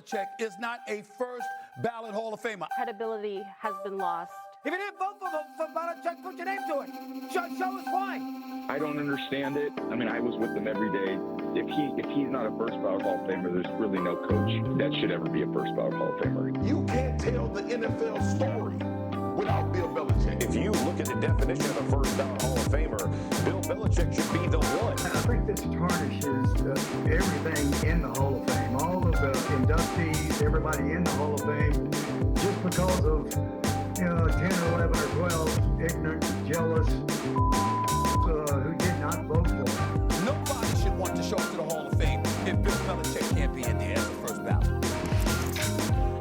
Belichick is not a first ballot Hall of Famer. Credibility has been lost. If you didn't vote for Belichick, put your name to it. Show us why. I don't understand it. I mean, I was with him every day. If he's not a first ballot Hall of Famer, there's really no coach that should ever be a first ballot Hall of Famer. You can't tell the NFL story without Bill Belichick. If you look at the definition of a first ballot Hall of Famer, Bill Belichick should be the one. I think this tarnishes everything in the Hall of Fame. All of the inductees, everybody in the Hall of Fame, just because of 10 or 11 or 12 ignorant, jealous, who did not vote for him. Nobody should want to show up to the Hall of Fame if Bill Belichick can't be in there as the first ballot.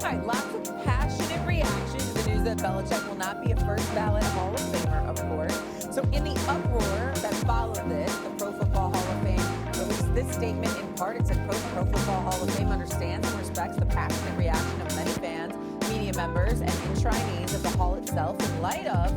All right, lots of passionate reaction to the news that Belichick will not be a first ballot Hall of Famer, of course. So in the uproar that followed this, the Pro Football Hall of Fame released this statement in part. It said, Pro Football Hall of Fame understands and respects the passionate reaction of many fans, media members, and enshrinees of the Hall itself in light of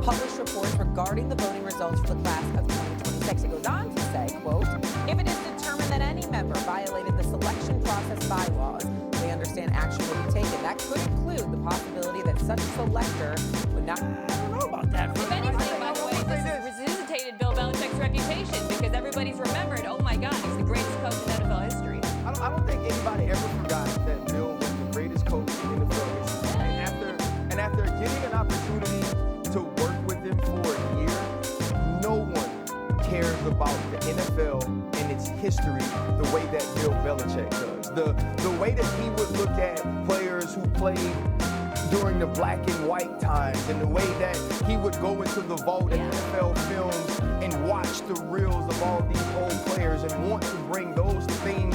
published reports regarding the voting results for the class of 2026. It goes on to say, quote, if it is determined that any member violated the selection process bylaws, they understand action will be taken. That could include the possibility that such a selector would not... I don't know about that. If anything, by the way, this has resuscitated Bill Belichick's reputation because everybody's remembered, oh my God, he's the greatest coach in NFL history. I don't think anybody ever forgot that Bill was the greatest coach in NFL history. And after getting an opportunity to work with him for a year, no one cares about the NFL and its history the way that Bill Belichick does. The way that he would look at players who played during the black and white times, and the way that he would go into the vault and NFL films and watch the reels of all these old players and want to bring those things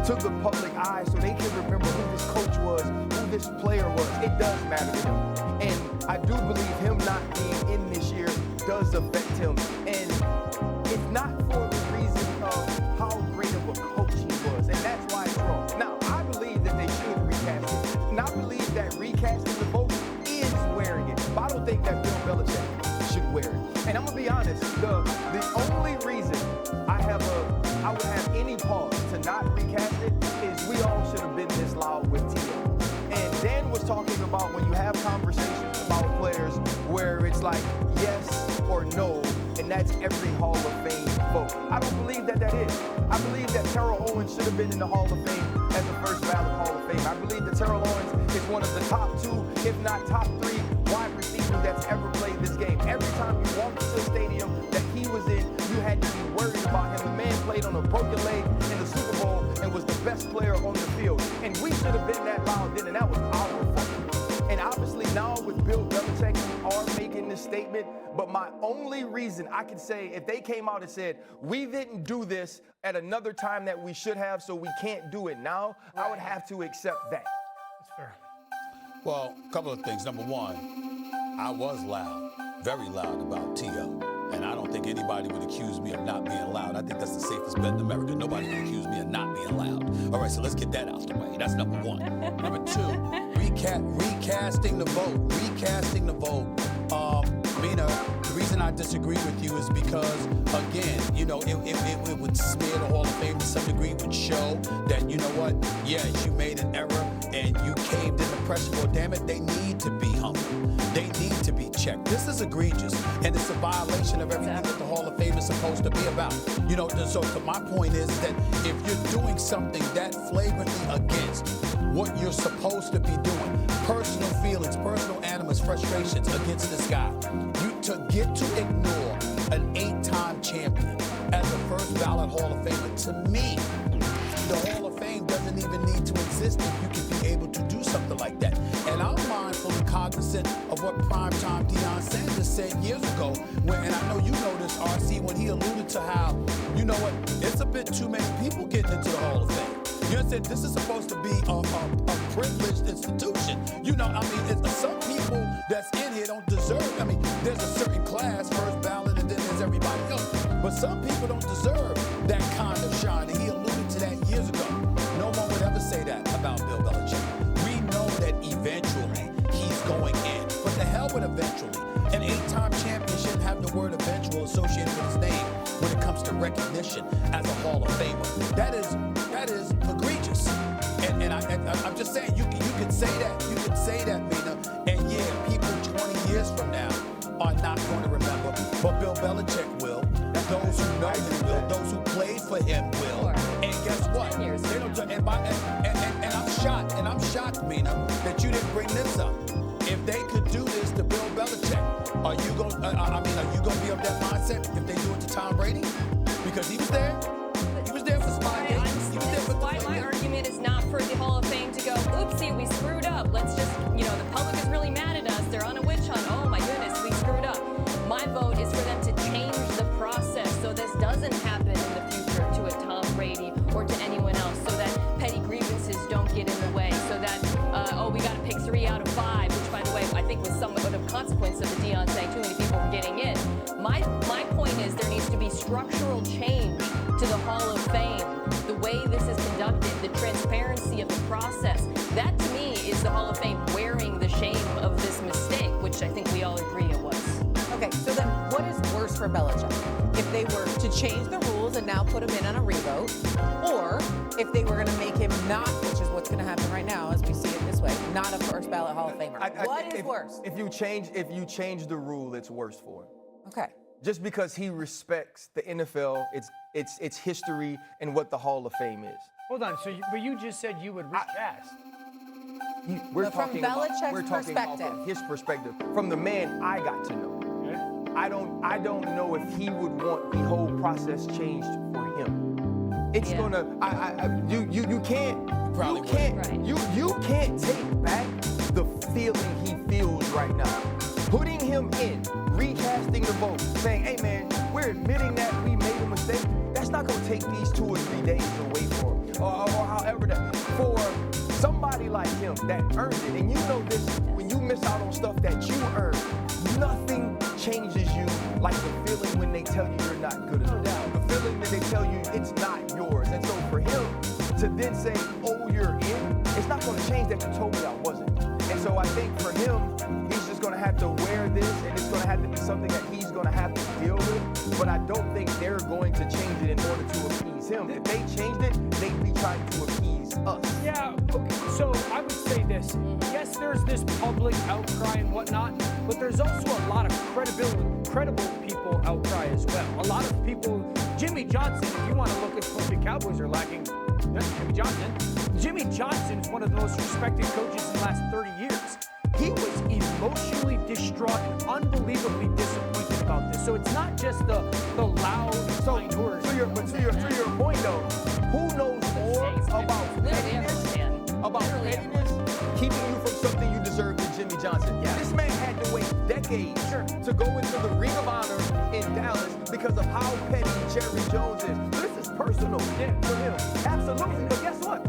to the public eye so they can remember who this coach was, who this player was. It does matter to him. And I do believe him not being in this year does affect him. And it's not for the reason of how great of a coach he was. And that's why it's wrong. Now, I believe that they should recast it. And I believe that recasting the vote is wearing it. But I don't think that Bill Belichick should wear it. And I'm going to be honest, the only reason I would have any pause to not recast it is we all should have been this loud with T.O. And Dan was talking about when you have conversations about players where it's like yes or no, and that's every Hall of Fame vote. I don't believe that is. I believe that Terrell Owens should have been in the Hall of Fame as the first ballot Hall of Fame. I believe that Terrell Owens is one of the top 2, if not top 3, wide receivers that's ever played this game. Every time you walked into the stadium that he was in, you had to be worried about him. The man played on a broken leg in the Super Bowl and was the best player on the field. And we should have been that loud then, and that was our fault. And obviously now with Bill Belichick, we are making this statement. But my only reason I could say, if they came out and said, we didn't do this at another time that we should have, so we can't do it now, I would have to accept that. That's fair. Well, a couple of things. Number one, I was loud, very loud about T.O. And I don't think anybody would accuse me of not being loud. I think that's the safest bet in America. Nobody would accuse me of not being loud. All right, so let's get that out the way. That's number one. Number two, recasting the vote. Recasting the vote. Mina, the reason I disagree with you is because, again, it would smear the Hall of Fame to some degree. It would show that, you know what, yes, you made an error and you caved in the pressure. Well, damn it, they need to be humble. They need to be checked. This is egregious, and it's a violation of everything that the Hall of Fame is supposed to be about. So my point is that if you're doing something that flagrantly against what you're supposed to be doing, personal feelings, personal animus, frustrations against this guy, to get to ignore an 8-time champion as a first ballot Hall of Famer, to me, the Hall of Fame doesn't even need to exist if you can be able to do something like that. And I'm mindful and cognizant of what primetime Deion Sanders said years ago, and I know you know this, RC, when he alluded to how, you know what, it's a bit too many people getting into the Hall of Fame. You understand? This is supposed to be a privileged institution. Some people that's in here don't deserve, there's a certain class, first ballot, and then there's everybody else. But some people don't deserve that kind of shine, and he alluded to that years ago. No one would ever say that about Bill Belichick. We know that eventually he's going in, but the hell with eventually. An 8-time champion shouldn't have the word eventual associated with his name when it comes to recognition as a Hall of Famer. That is egregious. And I'm just saying, you can say that. You can say that, Mina. And yeah, people 20 years from now are not going to remember. But Bill Belichick will. Those who know him will. Those who played for him will. And guess what? And I'm shocked, Mina, that you didn't bring this up. If they could do this to Bill Belichick, are you going to be of that mindset if they do it to Tom Brady? Because he was there. He was there for spy games. He was there for why my argument is not for the Hall of Fame to go, oopsie, we screwed up. Let's just, the public is really mad at us. They're on a witch hunt. Oh my goodness, we screwed up. My vote is for them to change the process so this doesn't happen in the future to a Tom Brady or to anyone else, so that petty grievances don't get in the way, so that, we got to pick 3 out of 5, which, by the way, I think was somewhat of a consequence of the Deion saying too many people were getting in. My point is there needs to be structural change to the Hall of Fame, the way this is conducted, the transparency of the process. That, to me, is the Hall of Fame wearing the shame of this mistake, which I think we all agree it was. Okay, so then what is worse for Belichick? If they were to change the rules and now put him in on a revote, or if they were going to make him not, which is what's going to happen right now as we see it this way, not a first ballot Hall of Famer. What is worse? If you change the rule, it's worse for him. Okay. Just because he respects the NFL, its history, and what the Hall of Fame is. Hold on, but you just said you would recast. We're from talking Belichick's about perspective. his perspective, from the man I got to know. I don't know if he would want the whole process changed for him. It's gonna. You can't take back the feeling he feels right now. Putting him in, recasting the vote, saying, "Hey man, we're admitting that we made a mistake." That's not gonna take these 2 or 3 days away from him, or however that. For somebody like him that earned it, and you know this, when you miss out on stuff that you earned, nothing changes you like the feeling when they tell you you're not good enough. The feeling that they tell you it's not yours. And so for him to then say, "Oh, you're in," it's not going to change that you told me I wasn't. And so I think for him, he's just going to have to wear this, and it's going to have to be something that he's going to have to deal with. But I don't think they're going to change it in order to appease him. If they changed it, they'd be trying to appease us. Yeah, okay. So I would say this. Yes, there's this public outcry and whatnot, but there's also a lot of credible people outcry as well. A lot of people, Jimmy Johnson, if you want to look at what the Cowboys are lacking, Jimmy Johnson is one of the most respected coaches in the last 30 years. He was emotionally distraught and unbelievably disappointed about this. So it's not just the loud words. To your point though, who knows more about pettiness, keeping you from something you deserve than Jimmy Johnson? Yeah. This man had to wait decades to go into the Ring of Honor in Dallas because of how petty Jerry Jones is. This is personal for him. Absolutely. But guess what?